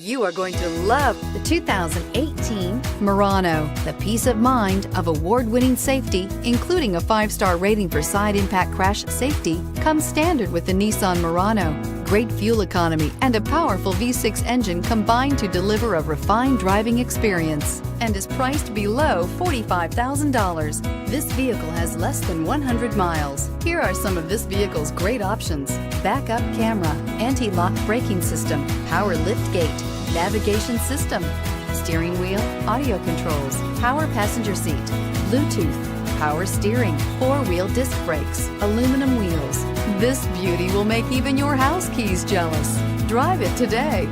You are going to love the 2018 Murano. The peace of mind of award-winning safety, including a 5-star rating for side impact crash safety, comes standard with the Nissan Murano. Great fuel economy and a powerful V6 engine combine to deliver a refined driving experience and is priced below $45,000. This vehicle has less than 100 miles. Here are some of this vehicle's great options: backup camera, anti-lock braking system, power lift gate, navigation system, steering wheel audio controls, power passenger seat, Bluetooth, power steering, 4-wheel disc brakes, aluminum wheels. This beauty will make even your house keys jealous. Drive it today.